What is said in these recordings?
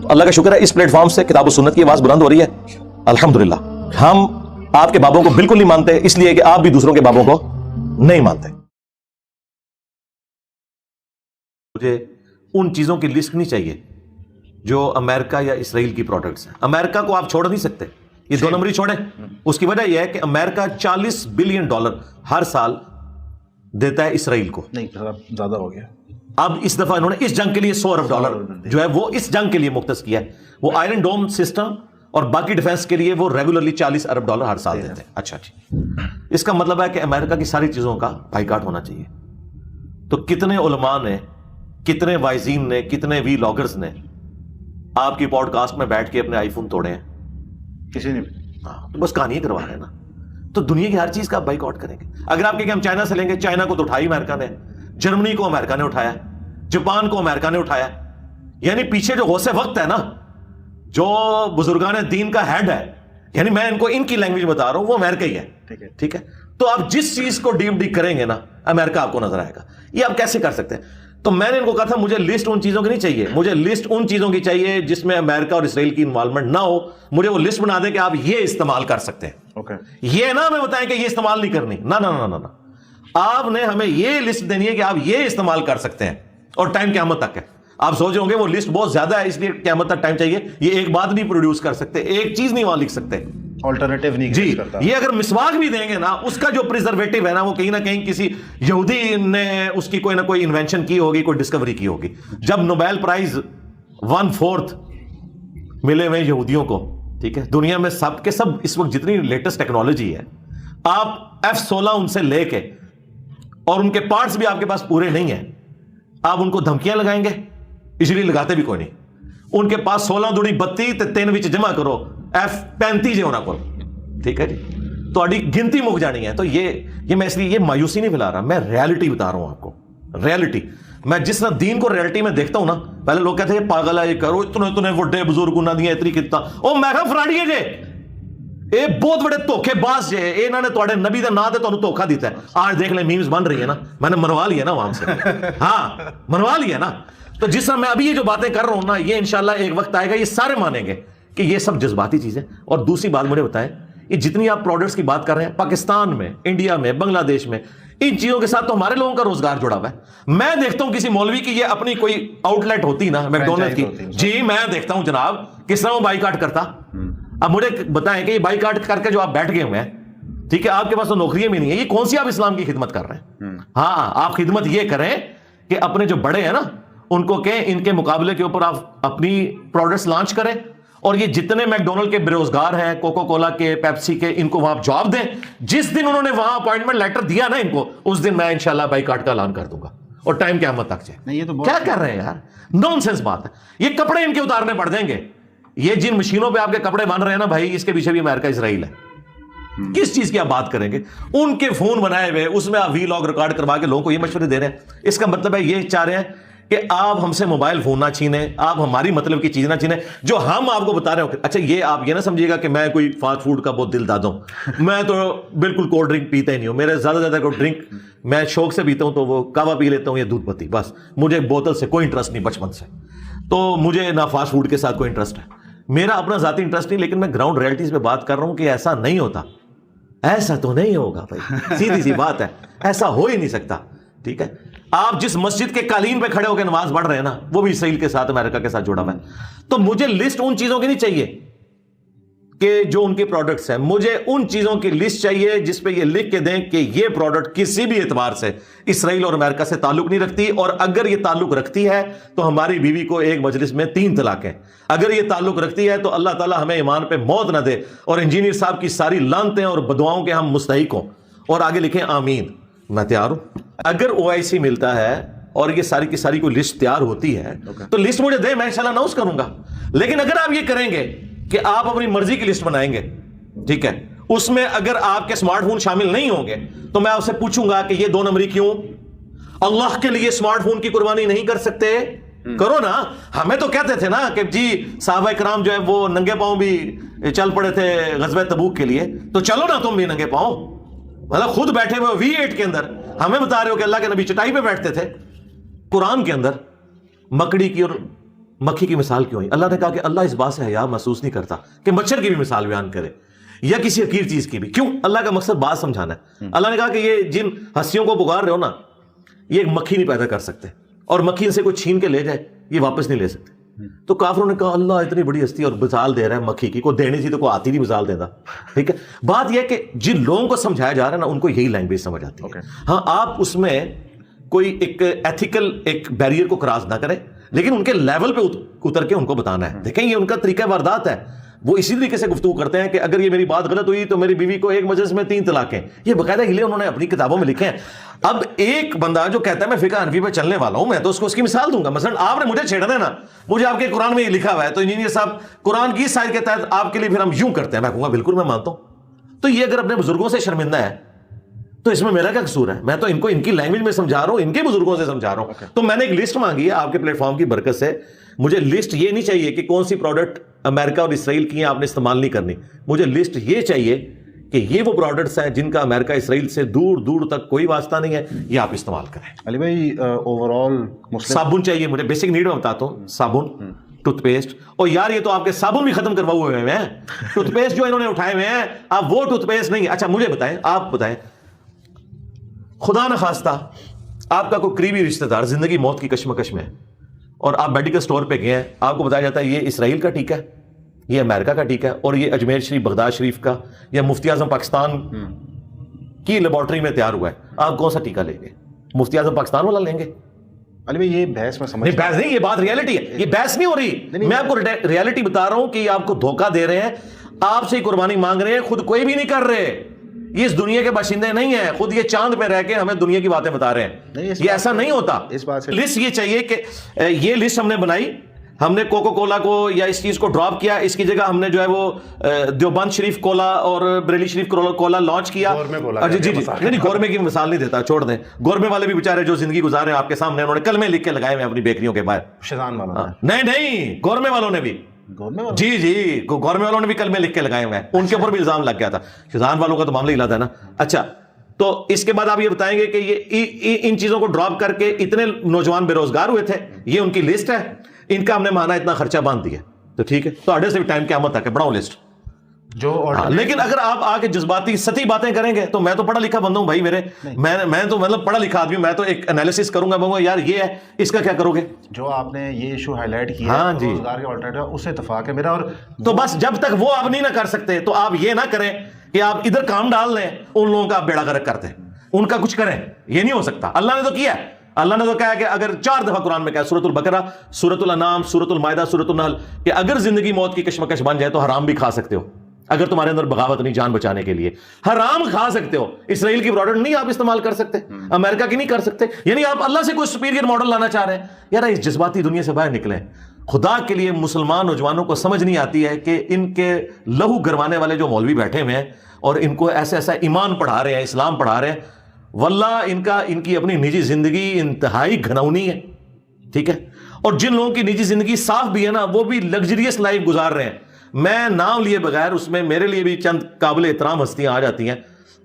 تو اللہ کا شکر ہے اس پلیٹ فارم سے کتاب و سنت کی آواز بلند ہو رہی ہے الحمدللہ. ہم آپ کے بابوں کو بالکل نہیں مانتے اس لیے کہ آپ بھی دوسروں کے بابوں کو نہیں مانتے. مجھے ان چیزوں کی لسٹ نہیں چاہیے جو امریکہ یا اسرائیل کی پروڈکٹس ہیں. امریکہ کو آپ چھوڑ نہیں سکتے, یہ دو نمبری چھوڑیں. اس کی وجہ یہ ہے کہ امریکہ $40 بلین ہر سال دیتا ہے اسرائیل کو. نہیں زیادہ ہو گیا. اب اس دفعہ انہوں نے اس جنگ کے لیے $100 ارب جو ہے وہ اس جنگ کے لیے مختص کیا ہے. وہ آئرن ڈوم سسٹم اور باقی ڈیفنس کے لیے وہ ریگولرلی $40 ارب ہر سال دیتے ہیں. اچھا جی, اس کا مطلب ہے کہ امریکہ کی ساری چیزوں کا بائیکاٹ ہونا چاہیے. تو کتنے علماء نے, کتنے وائزین نے, کتنے وی لاگرز نے آپ کی پوڈ کاسٹ میں بیٹھ کے اپنے آئی فون توڑے ہیں؟ کسی نے تو بس کہانی کروا رہے ہیں نا. تو دنیا کی ہر چیز کا بائیک آؤٹ کریں گے. اگر آپ کہ ہم چائنا سے لیں گے, چائنا کو تو اٹھائی امریکہ نے, جرمنی کو امریکہ نے اٹھایا, جاپان کو امریکہ نے اٹھایا. یعنی پیچھے جو غوث وقت ہے نا, جو بزرگان دین کا ہیڈ ہے, یعنی میں ان کو ان کی لینگویج بتا رہا ہوں, وہ امریکہ ہی ہے. ٹھیک ہے, تو آپ جس چیز کو ڈیپ ڈیپ کریں گے نا امریکہ آپ کو نظر آئے گا. یہ آپ کیسے کر سکتے ہیں؟ تو میں نے ان کو کہا تھا مجھے لسٹ ان چیزوں کی نہیں چاہیے, مجھے لسٹ ان چیزوں کی چاہیے جس میں امریکہ اور اسرائیل کی انوالومنٹ نہ ہو. مجھے وہ لسٹ بنا دیں کہ آپ یہ استعمال کر سکتے ہیں. یہ نہ ہمیں بتائیں کہ یہ استعمال نہیں کرنی, نہ, آپ نے ہمیں یہ لسٹ دینی ہے کہ آپ یہ استعمال کر سکتے ہیں اور ٹائم قیامت تک ہے. آپ سوچ رہے ہوں گے وہ لسٹ بہت زیادہ ہے اس لیے قیامت تک ٹائم چاہیے. یہ ایک بات نہیں پروڈیوس کر سکتے, ایک چیز نہیں وہاں لکھ سکتے, آلٹرنیٹیو نہیں جی کرتا. یہ اگر مسواک بھی دیں گے نا, اس کا جو پریزرویٹو ہے نا, وہ کہیں نہ کہیں کسی یہودی نے اس کی کوئی نہ کوئی انوینشن کی ہوگی, کوئی ڈسکوری کی ہوگی. جب نوبیل پرائز 1/4 ملے ہوئے یہودیوں کو, ٹھیک ہے, دنیا میں سب کے سب اس وقت جتنی لیٹسٹ ٹیکنالوجی ہے, آپ F-16 ان سے لے کے, اور ان کے پارٹس بھی آپ کے پاس پورے نہیں ہیں, آپ ان کو دھمکیاں لگائیں گے, اس لیے لگاتے بھی کوئی نہیں. ان کے پاس 16 دوڑی 32 تے 3 وچ جمع کرو F-35 جو ہونا کو, ٹھیک ہے جی, تو اڈی گنتی مک جانی ہے. تو یہ میں اس لیے یہ مایوسی نہیں پھیلا رہا, میں ریالٹی بتا رہا ہوں آپ کو. ریالٹی میں جس طرح دین کو ریالٹی میں دیکھتا ہوں نا, پہلے لوگ کہتے ہیں پاگل ہے, یہ کرو اتنے وڈے بزرگ نہ دیا اتنی کتا, او میں کہا فراڈی ہے جے, اے بہت بڑے دھوکے باز جے, انہوں نے تواڈے نبی دا نام تے تانوں دھوکا دیتا ہے. آج دیکھ لیں میمز بن رہی ہے نا, میں نے منوا لیا نا وہاں سے, ہاں منوا لیا نا. تو جس طرح میں ابھی یہ جو باتیں کر رہا ہوں نا, یہ انشاءاللہ ایک وقت آئے گا یہ سارے مانیں گے کہ یہ سب جذباتی چیزیں. اور دوسری بات مجھے بتائیں, یہ جتنی آپ پروڈکٹس کی بات کر رہے ہیں پاکستان میں, انڈیا میں, بنگلہ دیش میں, ان چیزوں کے ساتھ تو ہمارے لوگوں کا روزگار جڑا ہوا ہے. میں دیکھتا ہوں کسی مولوی کی یہ اپنی کوئی آؤٹ لیٹ ہوتی نا میکڈونلڈ کی, جی میں دیکھتا ہوں جناب کس طرح وہ بائیکاٹ کرتا. اب مجھے بتائیں کہ یہ بائیکاٹ کر کے جو آپ بیٹھ گئے ہوئے ہیں, ٹھیک ہے, آپ کے پاس تو نوکریاں بھی نہیں ہیں, یہ کون سی آپ اسلام کی خدمت کر رہے ہیں؟ ہاں آپ خدمت یہ کریں کہ اپنے جو بڑے ہیں نا ان کو کہیں ان کے مقابلے کے اوپر آپ اپنی پروڈکٹس لانچ کریں, اور یہ جتنے میکڈونلڈ کے بےروزگار ہیں, کوکو کولا کے, پیپسی کے, ان کو وہاں جاب دیں. جس دن انہوں نے وہاں اپوائنٹمنٹ لیٹر دیا نا ان کو, اس دن میں انشاءاللہ بائیکاٹ کا اعلان کر دوں گا, اور ٹائم قیامت تک جائے. کیا کر رہے ہیں یار, نان سینس بات ہے. یہ کپڑے ان کے اتارنے پڑ جائیں گے, یہ جن مشینوں پہ آپ کے کپڑے بن رہے ہیں نا بھائی, اس کے پیچھے بھی امریکہ اسرائیل ہے. کس چیز کی آپ بات کریں گے؟ ان کے فون بنائے ہوئے, اس میں آپ وی لاگ ریکارڈ کروا کے لوگوں کو یہ مشورے دے رہے ہیں. اس کا مطلب ہے یہ چاہ رہے ہیں کہ آپ ہم سے موبائل فون نہ چھینیں, آپ ہماری مطلب کی چیز نہ چھینیں جو ہم آپ کو بتا رہے ہوں. اچھا یہ آپ یہ نہ سمجھیے گا کہ میں کوئی فاسٹ فوڈ کا بہت دل دادا ہوں, میں تو بالکل کولڈ ڈرنک پیتا ہی نہیں ہوں. میرے زیادہ سے زیادہ کولڈ ڈرنک میں شوق سے پیتا ہوں تو وہ کعوہ پی لیتا ہوں یا دودھ پتی, بس. مجھے بوتل سے کوئی انٹرسٹ نہیں بچپن سے, تو مجھے نہ فاسٹ فوڈ کے ساتھ کوئی انٹرسٹ ہے. میرا اپنا ذاتی انٹرسٹ نہیں, لیکن میں گراؤنڈ ریئلٹیز پہ بات کر رہا ہوں کہ ایسا نہیں ہوتا, ایسا تو نہیں ہوگا بھائی, سیدھی سی بات ہے, ایسا ہو ہی نہیں سکتا. ٹھیک ہے, آپ جس مسجد کے قالین پہ کھڑے ہو کے نماز پڑھ رہے ہیں نا, وہ بھی اسرائیل کے ساتھ, امریکہ کے ساتھ جڑا ہوا ہے. تو مجھے لسٹ ان چیزوں کی نہیں چاہیے کہ جو ان کے پروڈکٹس ہیں, مجھے ان چیزوں کی لسٹ چاہیے جس پہ یہ لکھ کے دیں کہ یہ پروڈکٹ کسی بھی اعتبار سے اسرائیل اور امریکہ سے تعلق نہیں رکھتی, اور اگر یہ تعلق رکھتی ہے تو ہماری بیوی کو ایک مجلس میں 3 طلاقیں. اگر یہ تعلق رکھتی ہے تو اللہ تعالیٰ ہمیں ایمان پہ موت نہ دے, اور انجینئر صاحب کی ساری لعنتیں اور بدعاؤں کے ہم مستحق ہوں. اور آگے لکھیں آمین. میں تیار ہوں. اگر OIC ملتا ہے اور یہ ساری کی ساری کوئی لسٹ تیار ہوتی ہے تو لسٹ مجھے دے, میں انشاءاللہ اناؤنس کروں گا. لیکن اگر آپ یہ کریں گے کہ آپ اپنی مرضی کی لسٹ بنائیں گے, ٹھیک ہے, اس میں اگر آپ کے اسمارٹ فون شامل نہیں ہوں گے تو میں آپ سے پوچھوں گا کہ یہ 2 نمبری کیوں؟ اللہ کے لیے اسمارٹ فون کی قربانی نہیں کر سکتے؟ کرو نا. ہمیں تو کہتے تھے نا کہ جی صحابہ کرام جو ہے وہ ننگے پاؤں بھی چل پڑے تھے غزوہ تبوک کے لیے, تو چلو نا تم بھی ننگے پاؤں. مطلب خود بیٹھے ہوئے V8 کے اندر ہمیں بتا رہے ہو کہ اللہ کے نبی چٹائی پہ بیٹھتے تھے. قرآن کے اندر مکڑی کی اور مکھی کی مثال کیوں ہوئی؟ اللہ نے کہا کہ اللہ اس بات سے حیا محسوس نہیں کرتا کہ مچھر کی بھی مثال بیان کرے یا کسی حقیر چیز کی بھی. کیوں؟ اللہ کا مقصد بات سمجھانا ہے. اللہ نے کہا کہ یہ جن ہستیوں کو پکار رہے ہو نا، یہ ایک مکھی نہیں پیدا کر سکتے، اور مکھی ان سے کوئی چھین کے لے جائے یہ واپس نہیں لے سکتے. تو کافروں نے کہا اللہ اتنی بڑی ہستی اور مثال دے رہا ہے مکھی کی، کوئی دینی تھی تو کوئی آتی نہیں مثال دیتا. ٹھیک ہے، بات یہ ہے کہ جن لوگوں کو سمجھایا جا رہا ہے نا ان کو یہی لینگویج سمجھ آتی ہے. ہاں آپ اس میں کوئی ایک ایتھیکل ایک بیریئر کو کراس نہ کریں، لیکن ان کے لیول پہ اتر کے ان کو بتانا ہے. دیکھیں یہ ان کا طریقہ واردات ہے، وہ اسی طریقے سے گفتگو کرتے ہیں کہ اگر یہ میری بات غلط ہوئی تو میری بیوی کو ایک مجلس میں 3 طلاقیں. یہ باقاعدہ ہلے انہوں نے اپنی کتابوں میں لکھے ہیں. اب ایک بندہ جو کہتا ہے میں فقہ حنفی پہ چلنے والا ہوں، میں تو اس کی مثال دوں گا. مثلا آپ نے مجھے چھیڑنا ہے نا، مجھے آپ کے قرآن میں یہ لکھا ہوا ہے تو انجینئر صاحب قرآن کی سائد کے تحت آپ کے لیے پھر ہم یوں کرتے ہیں. میں کہوں گا بالکل میں مانتا ہوں. تو یہ اگر اپنے بزرگوں سے شرمندہ ہے تو اس میں میرا کیا قصور ہے؟ میں تو ان کو ان کی لینگویج میں سمجھا رہا ہوں، ان کے بزرگوں سے سمجھا رہا ہوں. تو میں نے ایک لسٹ مانگی ہے آپ کے پلیٹ فارم کی برکت سے. مجھے لسٹ یہ نہیں چاہیے کہ کون سی پروڈکٹ امریکہ اور اسرائیل کی ہیں آپ نے استعمال نہیں کرنی. مجھے لسٹ یہ چاہیے کہ یہ وہ پروڈکٹس ہیں جن کا امریکہ اسرائیل سے دور دور تک کوئی واسطہ نہیں ہے، یہ آپ استعمال کریں. علی بھائی اوور آل صابن چاہیے مجھے، بیسک نیڈ میں بتاتا ہوں. صابن، ٹوتھ پیسٹ، اور یار یہ تو آپ کے صابن بھی ختم کروائے ہوئے ہیں. ٹوتھ پیسٹ جو انہوں نے اٹھائے ہوئے ہیں اب وہ ٹوتھ پیسٹ نہیں ہے. اچھا مجھے بتائیں، آپ بتائیں خدا نخواستہ آپ کا کوئی قریبی رشتہ دار زندگی موت کی کشمکش میں ہے اور آپ میڈیکل سٹور پہ گئے ہیں، آپ کو بتایا جاتا ہے یہ اسرائیل کا ٹیکہ ہے، یہ امریکہ کا ٹیکہ ہے، اور یہ اجمیر شریف بغداد شریف کا یا مفتی اعظم پاکستان کی لیبارٹری میں تیار ہوا ہے، آپ کون سا ٹیکہ لیں گے؟ مفتی اعظم پاکستان والا لیں گے؟ علی بھائی یہ بحث میں سمجھ نہیں، بحث نہیں، یہ بات ریالٹی ہے، یہ بحث نہیں ہو رہی. میں آپ کو ریالٹی بتا رہا ہوں کہ یہ آپ کو دھوکہ دے رہے ہیں، آپ سے قربانی مانگ رہے ہیں، خود کوئی بھی نہیں کر رہے. یہ اس دنیا کے باشندے نہیں ہیں، خود یہ چاند پہ رہ کے ہمیں دنیا کی باتیں بتا رہے ہیں. یہ ایسا نہیں ہوتا. لسٹ یہ چاہیے کہ یہ لسٹ ہم نے بنائی، ہم نے کوکو کولا کو یا اس چیز کو ڈراپ کیا، اس کی جگہ ہم نے جو ہے وہ دیوبند شریف کولا اور بریلی شریف کولا لانچ کیا. جی جی نہیں، گورمے کی مثال نہیں دیتا، چھوڑ دیں. گورمے والے بھی بیچارے جو زندگی گزار رہے ہیں آپ کے سامنے، انہوں نے کلمے لکھ کے لگائے ہوئے اپنی بیکریوں کے باہر. شیطان والا نہیں، گورمے والوں نے بھی، جی جی گورمے والوں نے بھی کلمے لکھ کے لگائے ہوئے ہیں، ان کے اوپر بھی الزام لگ گیا تھا. شیطان والوں کا تو معاملہ ہی ہے نا. اچھا تو اس کے بعد آپ یہ بتائیں گے کہ یہ ان چیزوں کو ڈراپ کر کے اتنے نوجوان بے روزگار ہوئے تھے، یہ ان کی لسٹ ہے، ان کا ہم نے مانا اتنا خرچہ باندھ دیا. تو ٹھیک ہے، تو آڈر سے بھی ٹائم قیامت تک ہے، بڑھاؤ لسٹ. لیکن اگر آپ آگے جذباتی سطحی باتیں کریں گے تو میں تو پڑھا لکھا بندہ ہوں بھائی، میں تو مطلب پڑھا لکھا آدمی ہوں، میں تو ایک انالیسس کروں گا، بولوں یار یہ ہے، اس کا کیا کرو گے؟ جو آپ نے یہ ایشو ہائی لائٹ کیا ہاں جی، روزگار کے آلٹرنیٹو، اس سے اتفاق ہے میرا. اور تو بس جب تک وہ آپ نہیں نہ کر سکتے تو آپ یہ نہ کریں کہ آپ ادھر کام ڈال لیں، ان لوگوں کا آپ بیڑا غرق کرتے ہیں، ان کا کچھ کریں. یہ نہیں ہو سکتا. اللہ نے تو کیا ہے، اللہ نے تو کہا کہ اگر 4 دفعہ قرآن میں کہا، سورۃ البقرہ، سورۃ الانعام، سورۃ المائدہ، سورۃ النحل، کہ اگر زندگی موت کی کشمکش بن جائے تو حرام بھی کھا سکتے ہو، اگر تمہارے اندر بغاوت نہیں، جان بچانے کے لیے حرام کھا سکتے ہو. اسرائیل کی پروڈکٹ نہیں آپ استعمال کر سکتے، امریکہ کی نہیں کر سکتے. یعنی آپ اللہ سے کوئی سپیریئر ماڈل لانا چاہ رہے ہیں. یار اس جذباتی دنیا سے باہر نکلیں. خدا کے لیے مسلمان نوجوانوں کو سمجھ نہیں آتی ہے کہ ان کے لہو گروانے والے جو مولوی بیٹھے ہوئے ہیں اور ان کو ایسا ایسا ایمان پڑھا رہے ہیں، اسلام پڑھا رہے ہیں، واللہ ان کی اپنی نجی زندگی انتہائی گھنونی ہے. ٹھیک ہے، اور جن لوگوں کی نجی زندگی صاف بھی ہے نا، وہ بھی لگژریس لائف گزار رہے ہیں. میں نام لیے بغیر اس میں میرے لیے بھی چند قابل احترام ہستیاں آ جاتی ہیں،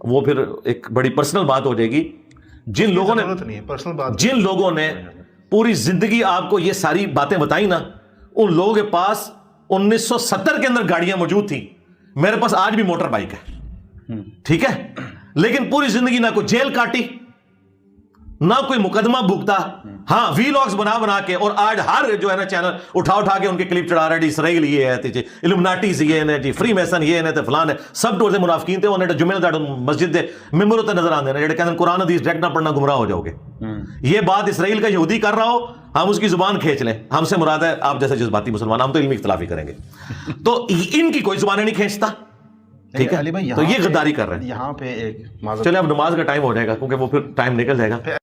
وہ پھر ایک بڑی پرسنل بات ہو جائے گی. جن لوگوں نے پوری زندگی آپ کو یہ ساری باتیں بتائی نا، ان لوگوں کے پاس 1970 کے اندر گاڑیاں موجود تھیں، میرے پاس آج بھی موٹر بائک ہے. ٹھیک ہے، لیکن پوری زندگی نہ کوئی جیل کاٹی، نہ کوئی مقدمہ بھگتا. ہاں وی لاگز بنا کے، اور آج ہر جو ہے نا چینل اٹھا کے ان کے کلپ چڑھا رہا ہے، جی اسرائیل یہ ہے جی، الومناٹیز یہ ہے جی، فری میسن یہ ہے تے فلان ہے، سب ٹور دے منافقین تے انہاں جمعے دے مسجد دے ممبر تے نظر آندے نے جڑے کہندے قرآن حدیث ڈائریکٹ نہ پڑھنا گمراہ ہو جاؤ گے. یہ بات اسرائیل کا یہودی کر رہا ہو، ہم اس کی زبان کھینچ لیں، ہم سے مراد ہے آپ جیسے جذباتی مسلمان، ہم تو علمی اختلافی کریں گے. تو ان کی کوئی زبانیں نہیں کھینچتا. ٹھیک ہے، تو یہ غداری کر رہے ہیں. یہاں پہ ایک چلے اب نماز کا ٹائم ہو جائے گا کیونکہ وہ پھر ٹائم نکل جائے گا.